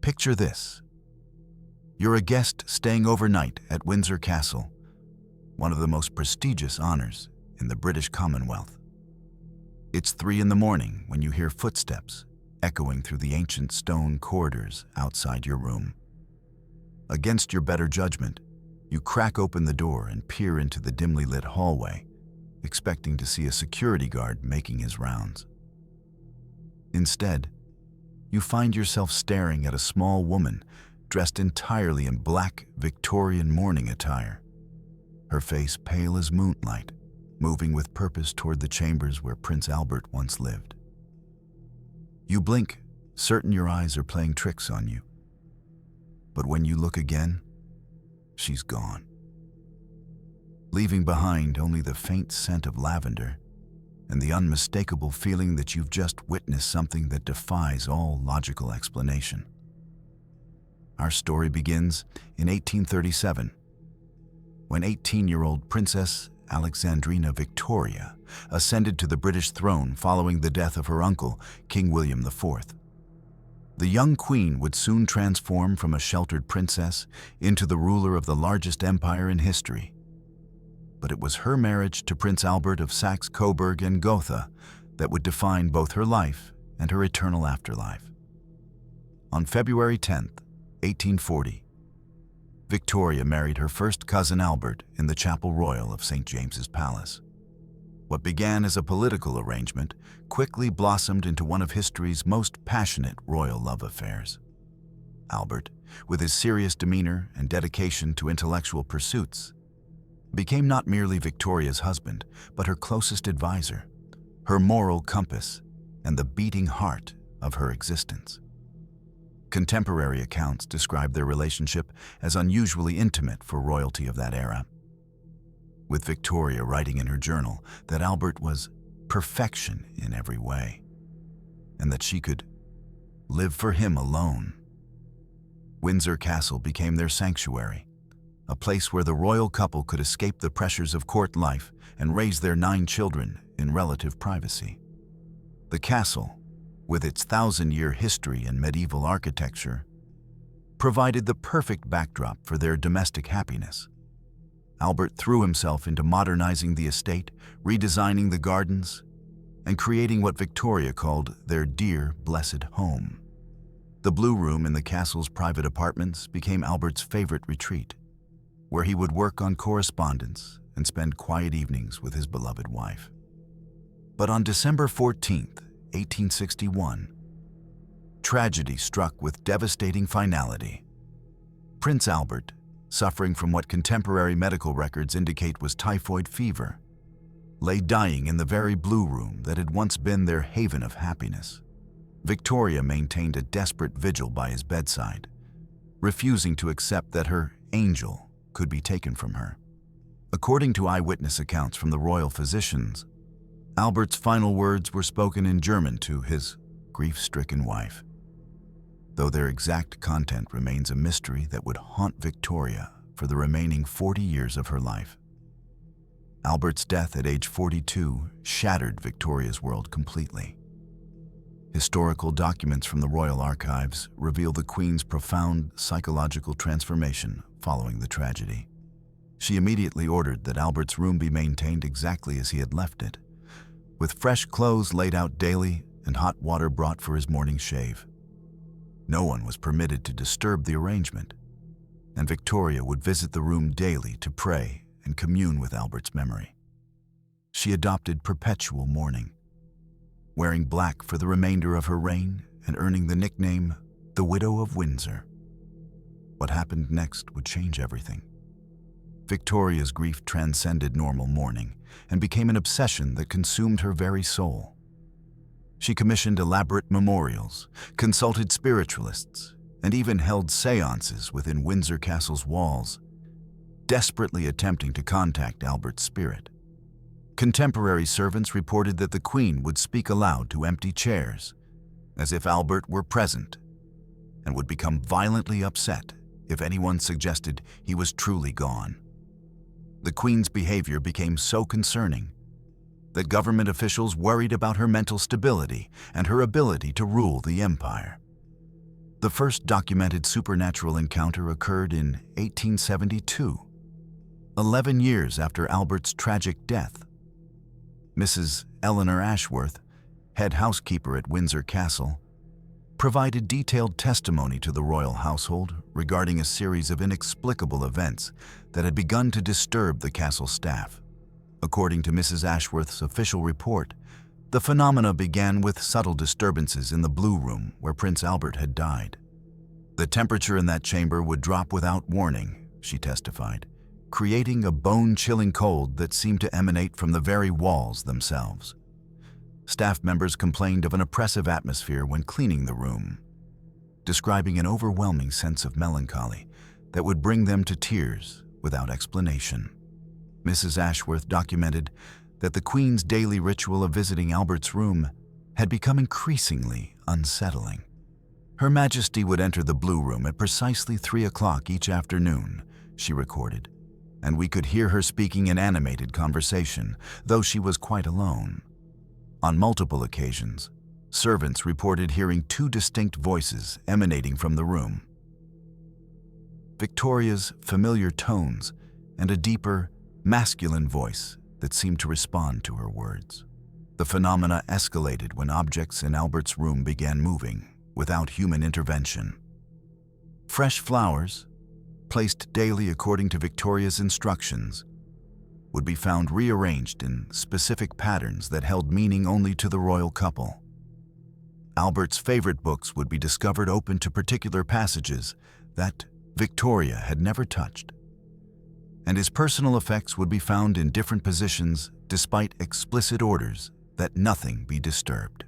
Picture this. You're a guest staying overnight at Windsor Castle, one of the most prestigious honors in the British Commonwealth. It's 3 in the morning when you hear footsteps echoing through the ancient stone corridors outside your room. Against your better judgment, you crack open the door and peer into the dimly lit hallway, expecting to see a security guard making his rounds. Instead, you find yourself staring at a small woman dressed entirely in black Victorian mourning attire, her face pale as moonlight, moving with purpose toward the chambers where Prince Albert once lived. You blink, certain your eyes are playing tricks on you. But when you look again, she's gone, leaving behind only the faint scent of lavender and the unmistakable feeling that you've just witnessed something that defies all logical explanation. Our story begins in 1837, when 18-year-old Princess Alexandrina Victoria ascended to the British throne following the death of her uncle, King William IV. The young queen would soon transform from a sheltered princess into the ruler of the largest empire in history. But it was her marriage to Prince Albert of Saxe-Coburg and Gotha that would define both her life and her eternal afterlife. On February 10th, 1840, Victoria married her first cousin Albert in the Chapel Royal of St. James's Palace. What began as a political arrangement quickly blossomed into one of history's most passionate royal love affairs. Albert, with his serious demeanor and dedication to intellectual pursuits, became not merely Victoria's husband, but her closest advisor, her moral compass, and the beating heart of her existence. Contemporary accounts describe their relationship as unusually intimate for royalty of that era, with Victoria writing in her journal that Albert was perfection in every way, and that she could live for him alone. Windsor Castle became their sanctuary, a place where the royal couple could escape the pressures of court life and raise their 9 children in relative privacy. The castle, with its 1,000-year history and medieval architecture, provided the perfect backdrop for their domestic happiness. Albert threw himself into modernizing the estate, redesigning the gardens, and creating what Victoria called their dear, blessed home. The Blue Room in the castle's private apartments became Albert's favorite retreat, where he would work on correspondence and spend quiet evenings with his beloved wife. But on December 14th, 1861, tragedy struck with devastating finality. Prince Albert, suffering from what contemporary medical records indicate was typhoid fever, lay dying in the very Blue Room that had once been their haven of happiness. Victoria maintained a desperate vigil by his bedside, refusing to accept that her angel could be taken from her. According to eyewitness accounts from the royal physicians, Albert's final words were spoken in German to his grief-stricken wife, though their exact content remains a mystery that would haunt Victoria for the remaining 40 years of her life. Albert's death at age 42 shattered Victoria's world completely. Historical documents from the royal archives reveal the Queen's profound psychological transformation following the tragedy. She immediately ordered that Albert's room be maintained exactly as he had left it, with fresh clothes laid out daily and hot water brought for his morning shave. No one was permitted to disturb the arrangement, and Victoria would visit the room daily to pray and commune with Albert's memory. She adopted perpetual mourning, wearing black for the remainder of her reign and earning the nickname the Widow of Windsor. What happened next would change everything. Victoria's grief transcended normal mourning and became an obsession that consumed her very soul. She commissioned elaborate memorials, consulted spiritualists, and even held seances within Windsor Castle's walls, desperately attempting to contact Albert's spirit. Contemporary servants reported that the Queen would speak aloud to empty chairs, as if Albert were present, and would become violently upset if anyone suggested he was truly gone. The Queen's behavior became so concerning that government officials worried about her mental stability and her ability to rule the empire. The first documented supernatural encounter occurred in 1872, 11 years after Albert's tragic death. Mrs. Eleanor Ashworth, head housekeeper at Windsor Castle, provided detailed testimony to the royal household regarding a series of inexplicable events that had begun to disturb the castle staff. According to Mrs. Ashworth's official report, the phenomena began with subtle disturbances in the Blue Room where Prince Albert had died. The temperature in that chamber would drop without warning, she testified, creating a bone-chilling cold that seemed to emanate from the very walls themselves. Staff members complained of an oppressive atmosphere when cleaning the room, describing an overwhelming sense of melancholy that would bring them to tears without explanation. Mrs. Ashworth documented that the Queen's daily ritual of visiting Albert's room had become increasingly unsettling. Her Majesty would enter the Blue Room at precisely 3 o'clock each afternoon, she recorded, and we could hear her speaking in animated conversation, though she was quite alone. On multiple occasions, servants reported hearing 2 distinct voices emanating from the room. Victoria's familiar tones and a deeper, masculine voice that seemed to respond to her words. The phenomena escalated when objects in Albert's room began moving without human intervention. Fresh flowers, placed daily according to Victoria's instructions, would be found rearranged in specific patterns that held meaning only to the royal couple. Albert's favorite books would be discovered open to particular passages that Victoria had never touched, and his personal effects would be found in different positions despite explicit orders that nothing be disturbed.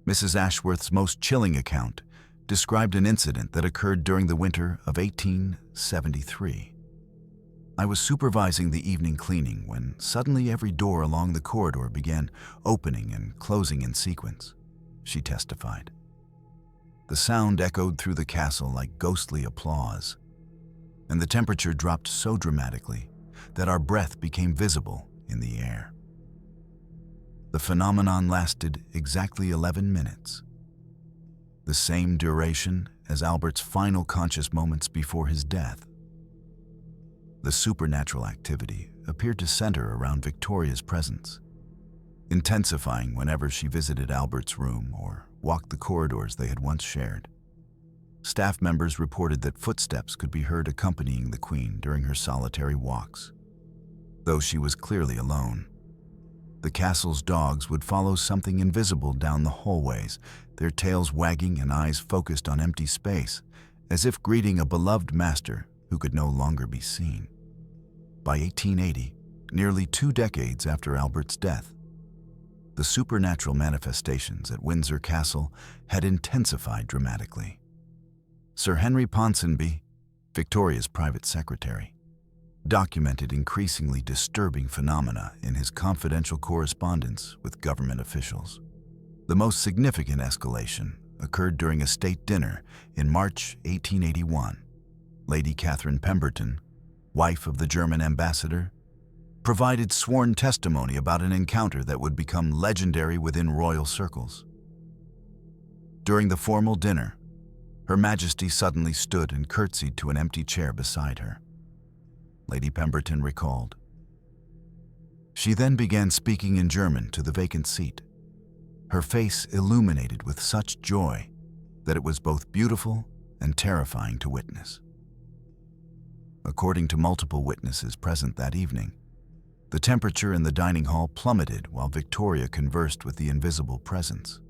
Mrs. Ashworth's most chilling account described an incident that occurred during the winter of 1873. I was supervising the evening cleaning when suddenly every door along the corridor began opening and closing in sequence, she testified. The sound echoed through the castle like ghostly applause, and the temperature dropped so dramatically that our breath became visible in the air. The phenomenon lasted exactly 11 minutes, the same duration as Albert's final conscious moments before his death. The supernatural activity appeared to center around Victoria's presence, intensifying whenever she visited Albert's room or walked the corridors they had once shared. Staff members reported that footsteps could be heard accompanying the Queen during her solitary walks, though she was clearly alone. The castle's dogs would follow something invisible down the hallways, their tails wagging and eyes focused on empty space, as if greeting a beloved master who could no longer be seen. By 1880, nearly 2 decades after Albert's death, the supernatural manifestations at Windsor Castle had intensified dramatically. Sir Henry Ponsonby, Victoria's private secretary, documented increasingly disturbing phenomena in his confidential correspondence with government officials. The most significant escalation occurred during a state dinner in March 1881. Lady Catherine Pemberton, wife of the German ambassador, provided sworn testimony about an encounter that would become legendary within royal circles. During the formal dinner, Her Majesty suddenly stood and curtsied to an empty chair beside her, Lady Pemberton recalled. She then began speaking in German to the vacant seat, her face illuminated with such joy that it was both beautiful and terrifying to witness. According to multiple witnesses present that evening, the temperature in the dining hall plummeted while Victoria conversed with the invisible presence.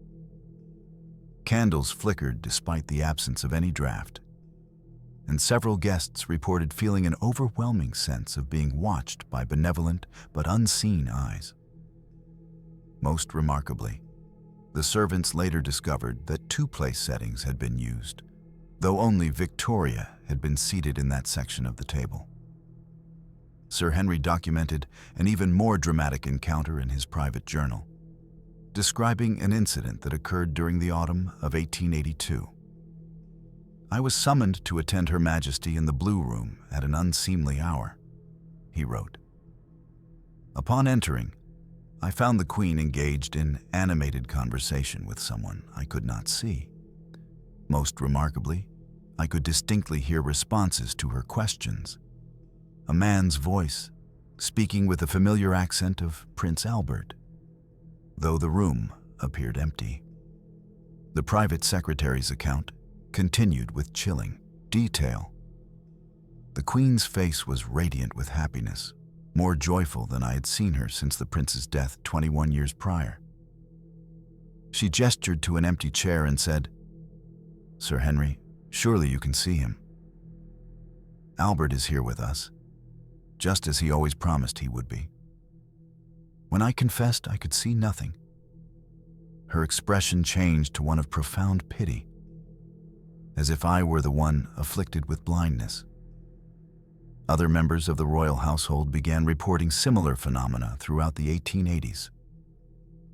Candles flickered despite the absence of any draft, and several guests reported feeling an overwhelming sense of being watched by benevolent but unseen eyes. Most remarkably, the servants later discovered that 2 place settings had been used, though only Victoria had been seated in that section of the table. Sir Henry documented an even more dramatic encounter in his private journal, describing an incident that occurred during the autumn of 1882. I was summoned to attend Her Majesty in the Blue Room at an unseemly hour, he wrote. Upon entering, I found the Queen engaged in animated conversation with someone I could not see. Most remarkably, I could distinctly hear responses to her questions. A man's voice, speaking with a familiar accent of Prince Albert, though the room appeared empty. The private secretary's account continued with chilling detail. The Queen's face was radiant with happiness, more joyful than I had seen her since the prince's death 21 years prior. She gestured to an empty chair and said, "Sir Henry, surely you can see him. Albert is here with us, just as he always promised he would be." When I confessed I could see nothing, her expression changed to one of profound pity, as if I were the one afflicted with blindness. Other members of the royal household began reporting similar phenomena throughout the 1880s.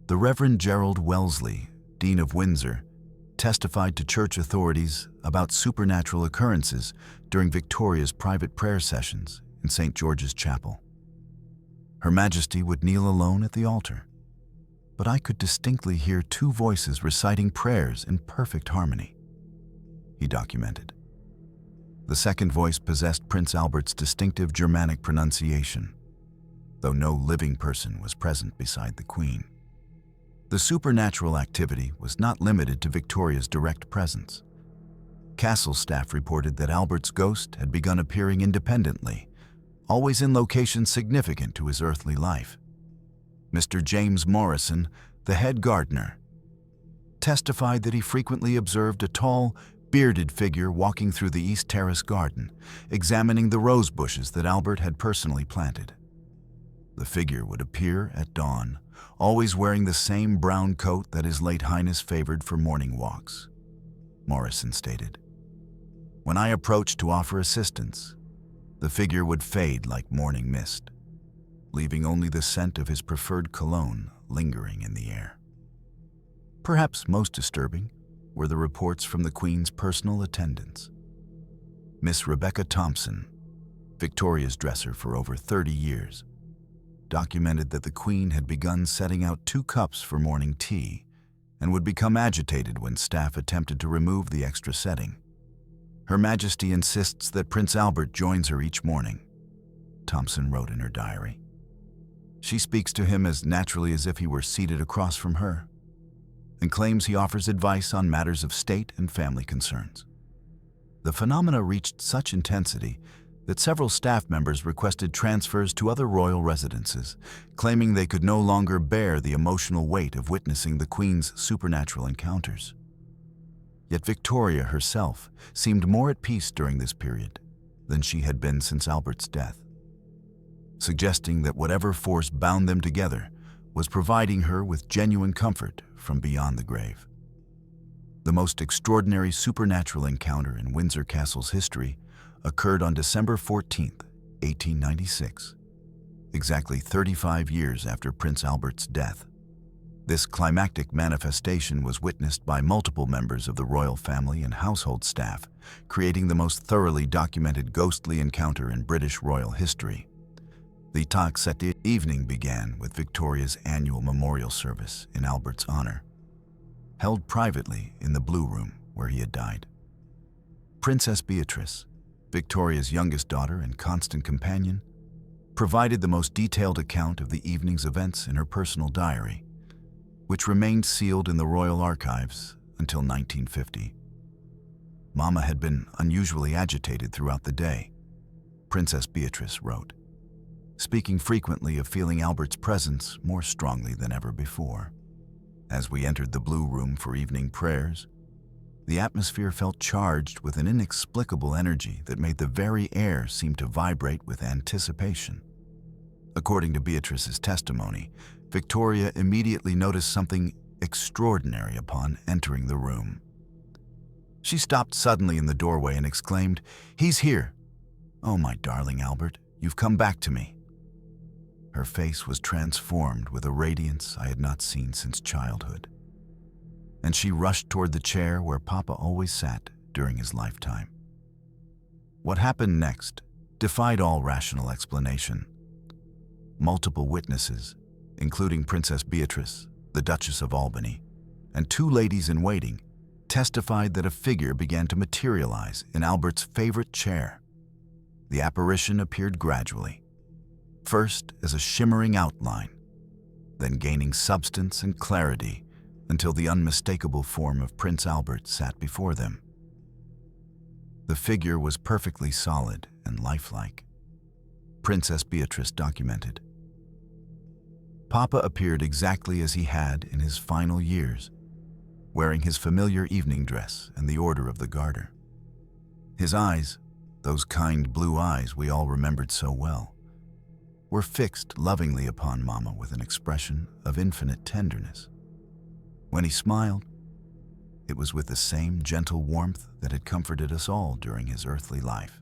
The Reverend Gerald Wellesley, Dean of Windsor, testified to church authorities about supernatural occurrences during Victoria's private prayer sessions in St. George's Chapel. Her Majesty would kneel alone at the altar, but I could distinctly hear two voices reciting prayers in perfect harmony, he documented. The second voice possessed Prince Albert's distinctive Germanic pronunciation, though no living person was present beside the Queen. The supernatural activity was not limited to Victoria's direct presence. Castle staff reported that Albert's ghost had begun appearing independently, always in locations significant to his earthly life. Mr. James Morrison, the head gardener, testified that he frequently observed a tall, bearded figure walking through the East Terrace garden, examining the rose bushes that Albert had personally planted. The figure would appear at dawn, always wearing the same brown coat that His Late Highness favored for morning walks, Morrison stated. When I approached to offer assistance, the figure would fade like morning mist, leaving only the scent of his preferred cologne lingering in the air. Perhaps most disturbing were the reports from the Queen's personal attendants. Miss Rebecca Thompson, Victoria's dresser for over 30 years, documented that the Queen had begun setting out 2 cups for morning tea and would become agitated when staff attempted to remove the extra setting. Her Majesty insists that Prince Albert joins her each morning, Thompson wrote in her diary. She speaks to him as naturally as if he were seated across from her, and claims he offers advice on matters of state and family concerns. The phenomena reached such intensity that several staff members requested transfers to other royal residences, claiming they could no longer bear the emotional weight of witnessing the Queen's supernatural encounters. Yet Victoria herself seemed more at peace during this period than she had been since Albert's death, suggesting that whatever force bound them together was providing her with genuine comfort from beyond the grave. The most extraordinary supernatural encounter in Windsor Castle's history occurred on December 14, 1896, exactly 35 years after Prince Albert's death. This climactic manifestation was witnessed by multiple members of the royal family and household staff, creating the most thoroughly documented ghostly encounter in British royal history. The Taxeti evening began with Victoria's annual memorial service in Albert's honor, held privately in the Blue Room where he had died. Princess Beatrice, Victoria's youngest daughter and constant companion, provided the most detailed account of the evening's events in her personal diary, which remained sealed in the royal archives until 1950. Mama had been unusually agitated throughout the day, Princess Beatrice wrote, speaking frequently of feeling Albert's presence more strongly than ever before. As we entered the Blue Room for evening prayers, the atmosphere felt charged with an inexplicable energy that made the very air seem to vibrate with anticipation. According to Beatrice's testimony, Victoria immediately noticed something extraordinary upon entering the room. She stopped suddenly in the doorway and exclaimed, "He's here! Oh, my darling Albert, you've come back to me." Her face was transformed with a radiance I had not seen since childhood, and she rushed toward the chair where Papa always sat during his lifetime. What happened next defied all rational explanation. Multiple witnesses, including Princess Beatrice, the Duchess of Albany, and 2 ladies-in-waiting, testified that a figure began to materialize in Albert's favorite chair. The apparition appeared gradually, first as a shimmering outline, then gaining substance and clarity until the unmistakable form of Prince Albert sat before them. The figure was perfectly solid and lifelike. Princess Beatrice documented. Papa appeared exactly as he had in his final years, wearing his familiar evening dress and the Order of the Garter. His eyes, those kind blue eyes we all remembered so well, were fixed lovingly upon Mama with an expression of infinite tenderness. When he smiled, it was with the same gentle warmth that had comforted us all during his earthly life.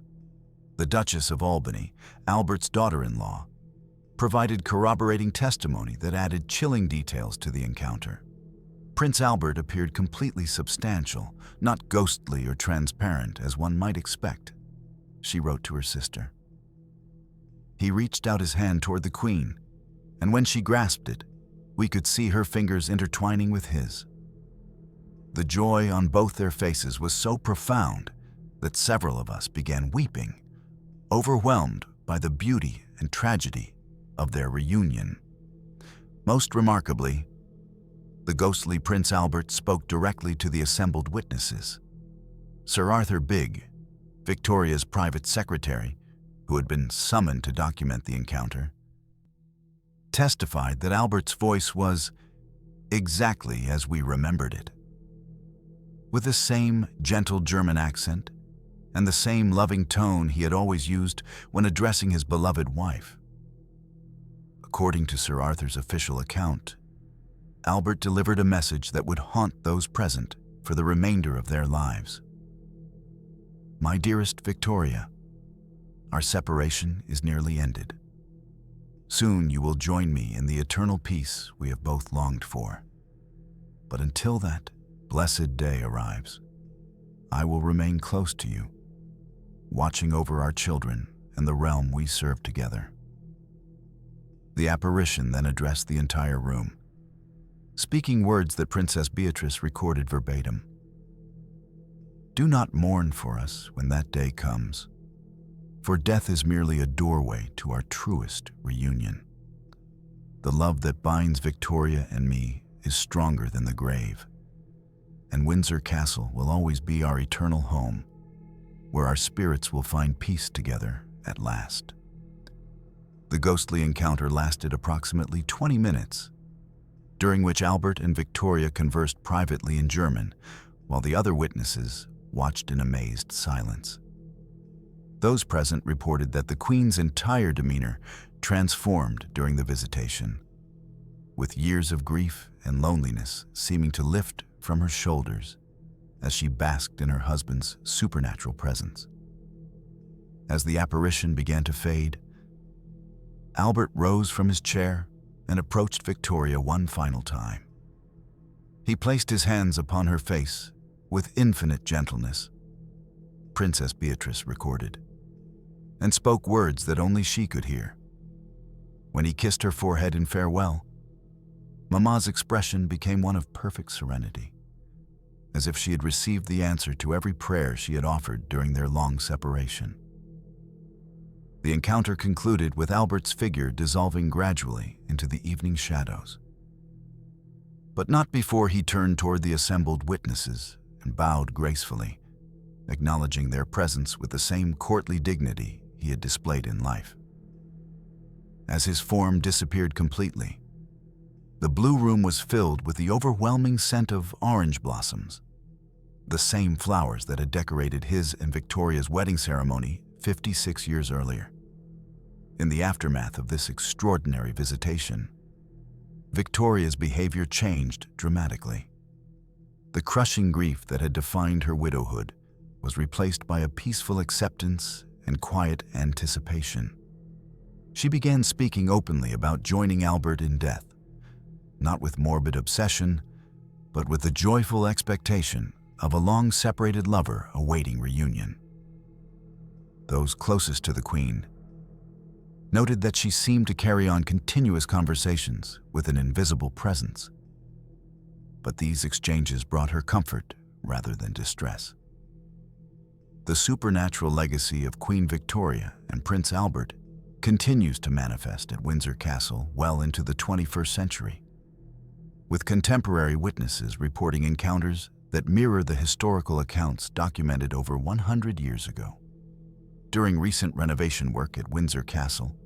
The Duchess of Albany, Albert's daughter-in-law, provided corroborating testimony that added chilling details to the encounter. Prince Albert appeared completely substantial, not ghostly or transparent as one might expect, she wrote to her sister. He reached out his hand toward the Queen, and when she grasped it, we could see her fingers intertwining with his. The joy on both their faces was so profound that several of us began weeping, overwhelmed by the beauty and tragedy of their reunion. Most remarkably, the ghostly Prince Albert spoke directly to the assembled witnesses. Sir Arthur Bigg, Victoria's private secretary, who had been summoned to document the encounter, testified that Albert's voice was exactly as we remembered it, with the same gentle German accent and the same loving tone he had always used when addressing his beloved wife. According to Sir Arthur's official account, Albert delivered a message that would haunt those present for the remainder of their lives. My dearest Victoria, our separation is nearly ended. Soon you will join me in the eternal peace we have both longed for. But until that blessed day arrives, I will remain close to you, watching over our children and the realm we serve together. The apparition then addressed the entire room, speaking words that Princess Beatrice recorded verbatim. Do not mourn for us when that day comes, for death is merely a doorway to our truest reunion. The love that binds Victoria and me is stronger than the grave, and Windsor Castle will always be our eternal home, where our spirits will find peace together at last. The ghostly encounter lasted approximately 20 minutes, during which Albert and Victoria conversed privately in German, while the other witnesses watched in amazed silence. Those present reported that the Queen's entire demeanor transformed during the visitation, with years of grief and loneliness seeming to lift from her shoulders as she basked in her husband's supernatural presence. As the apparition began to fade, Albert rose from his chair and approached Victoria one final time. He placed his hands upon her face with infinite gentleness, Princess Beatrice recorded, and spoke words that only she could hear. When he kissed her forehead in farewell, Mama's expression became one of perfect serenity, as if she had received the answer to every prayer she had offered during their long separation. The encounter concluded with Albert's figure dissolving gradually into the evening shadows, but not before he turned toward the assembled witnesses and bowed gracefully, acknowledging their presence with the same courtly dignity he had displayed in life. As his form disappeared completely, the blue room was filled with the overwhelming scent of orange blossoms, the same flowers that had decorated his and Victoria's wedding ceremony 56 years earlier. In the aftermath of this extraordinary visitation, Victoria's behavior changed dramatically. The crushing grief that had defined her widowhood was replaced by a peaceful acceptance and quiet anticipation. She began speaking openly about joining Albert in death, not with morbid obsession, but with the joyful expectation of a long-separated lover awaiting reunion. Those closest to the Queen noted that she seemed to carry on continuous conversations with an invisible presence. But these exchanges brought her comfort rather than distress. The supernatural legacy of Queen Victoria and Prince Albert continues to manifest at Windsor Castle well into the 21st century, with contemporary witnesses reporting encounters that mirror the historical accounts documented over 100 years ago. During recent renovation work at Windsor Castle,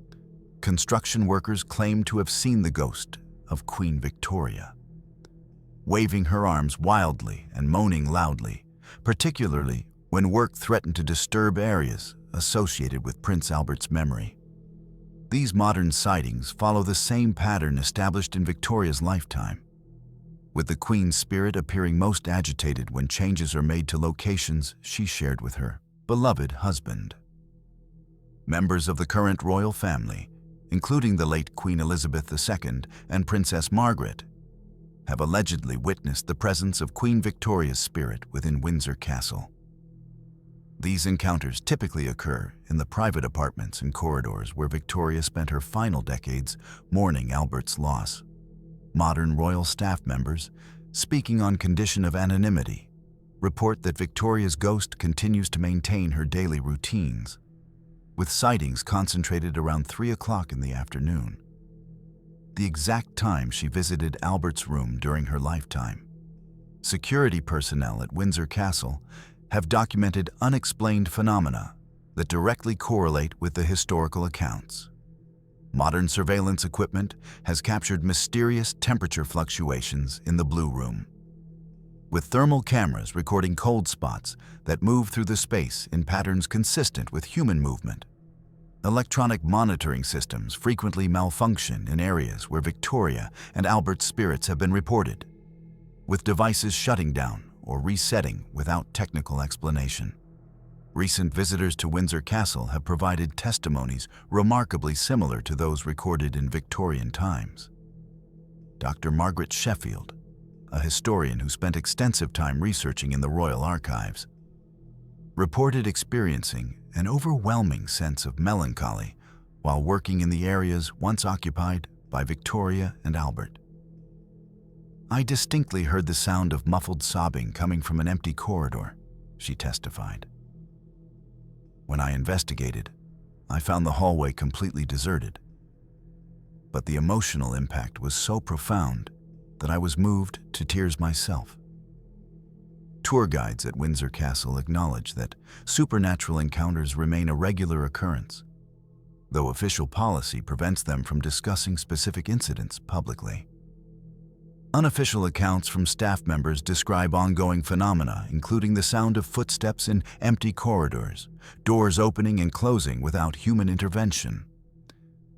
construction workers claimed to have seen the ghost of Queen Victoria, waving her arms wildly and moaning loudly, particularly when work threatened to disturb areas associated with Prince Albert's memory. These modern sightings follow the same pattern established in Victoria's lifetime, with the Queen's spirit appearing most agitated when changes are made to locations she shared with her beloved husband. Members of the current royal family, including the late Queen Elizabeth II and Princess Margaret, have allegedly witnessed the presence of Queen Victoria's spirit within Windsor Castle. These encounters typically occur in the private apartments and corridors where Victoria spent her final decades mourning Albert's loss. Modern royal staff members, speaking on condition of anonymity, report that Victoria's ghost continues to maintain her daily routines, with sightings concentrated around 3 o'clock in the afternoon, the exact time she visited Albert's room during her lifetime. Security personnel at Windsor Castle have documented unexplained phenomena that directly correlate with the historical accounts. Modern surveillance equipment has captured mysterious temperature fluctuations in the Blue Room, with thermal cameras recording cold spots that move through the space in patterns consistent with human movement. Electronic monitoring systems frequently malfunction in areas where Victoria and Albert's spirits have been reported, with devices shutting down or resetting without technical explanation. Recent visitors to Windsor Castle have provided testimonies remarkably similar to those recorded in Victorian times. Dr. Margaret Sheffield, a historian who spent extensive time researching in the Royal Archives, reported experiencing an overwhelming sense of melancholy while working in the areas once occupied by Victoria and Albert. "I distinctly heard the sound of muffled sobbing coming from an empty corridor," she testified. "When I investigated, I found the hallway completely deserted. But the emotional impact was so profound that I was moved to tears myself." Tour guides at Windsor Castle acknowledge that supernatural encounters remain a regular occurrence, though official policy prevents them from discussing specific incidents publicly. Unofficial accounts from staff members describe ongoing phenomena, including the sound of footsteps in empty corridors, doors opening and closing without human intervention,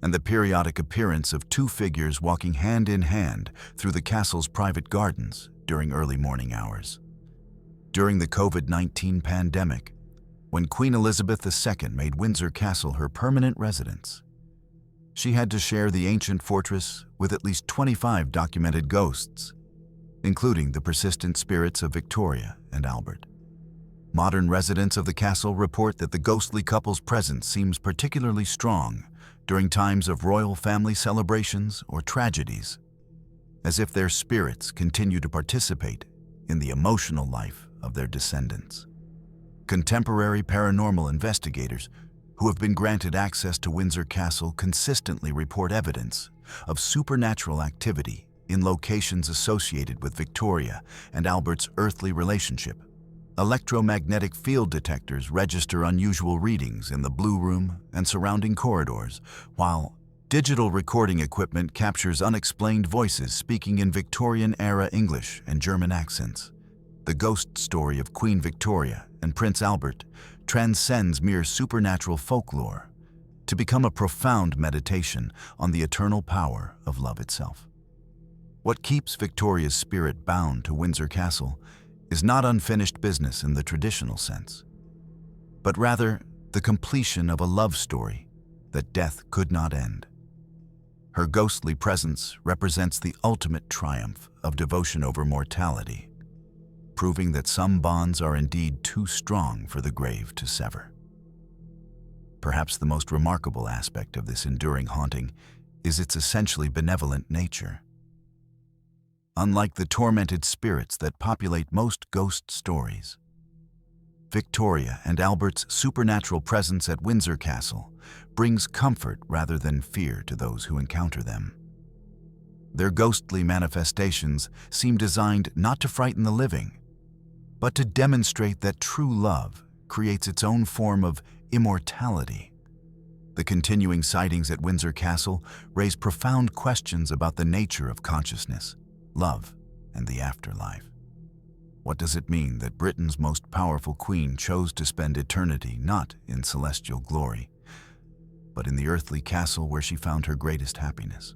and the periodic appearance of two figures walking hand in hand through the castle's private gardens during early morning hours. During the COVID-19 pandemic, when Queen Elizabeth II made Windsor Castle her permanent residence, she had to share the ancient fortress with at least 25 documented ghosts, including the persistent spirits of Victoria and Albert. Modern residents of the castle report that the ghostly couple's presence seems particularly strong during times of royal family celebrations or tragedies, as if their spirits continue to participate in the emotional life of their descendants. Contemporary paranormal investigators who have been granted access to Windsor Castle consistently report evidence of supernatural activity in locations associated with Victoria and Albert's earthly relationship. Electromagnetic field detectors register unusual readings in the Blue Room and surrounding corridors, while digital recording equipment captures unexplained voices speaking in Victorian-era English and German accents. The ghost story of Queen Victoria and Prince Albert transcends mere supernatural folklore to become a profound meditation on the eternal power of love itself. What keeps Victoria's spirit bound to Windsor Castle is not unfinished business in the traditional sense, but rather the completion of a love story that death could not end. Her ghostly presence represents the ultimate triumph of devotion over mortality, proving that some bonds are indeed too strong for the grave to sever. Perhaps the most remarkable aspect of this enduring haunting is its essentially benevolent nature. unlike the tormented spirits that populate most ghost stories. Victoria and Albert's supernatural presence at Windsor Castle brings comfort rather than fear to those who encounter them. Their ghostly manifestations seem designed not to frighten the living, but to demonstrate that true love creates its own form of immortality. The continuing sightings at Windsor Castle raise profound questions about the nature of consciousness, love, and the afterlife. What does it mean that Britain's most powerful queen chose to spend eternity not in celestial glory, but in the earthly castle where she found her greatest happiness?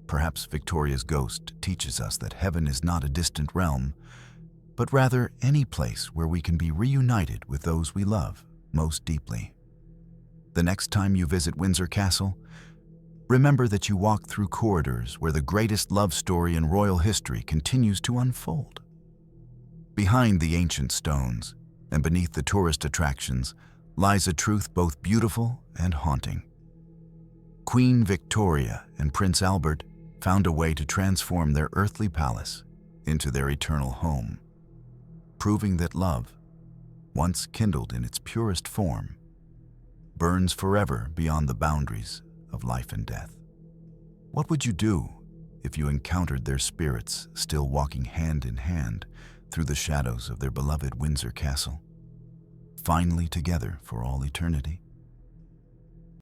Perhaps Victoria's ghost teaches us that heaven is not a distant realm, but rather any place where we can be reunited with those we love most deeply. The next time you visit Windsor Castle, remember that you walk through corridors where the greatest love story in royal history continues to unfold. Behind the ancient stones and beneath the tourist attractions lies a truth both beautiful and haunting. Queen Victoria and Prince Albert found a way to transform their earthly palace into their eternal home, proving that love, once kindled in its purest form, burns forever beyond the boundaries of life and death. What would you do if you encountered their spirits still walking hand in hand through the shadows of their beloved Windsor Castle, finally together for all eternity?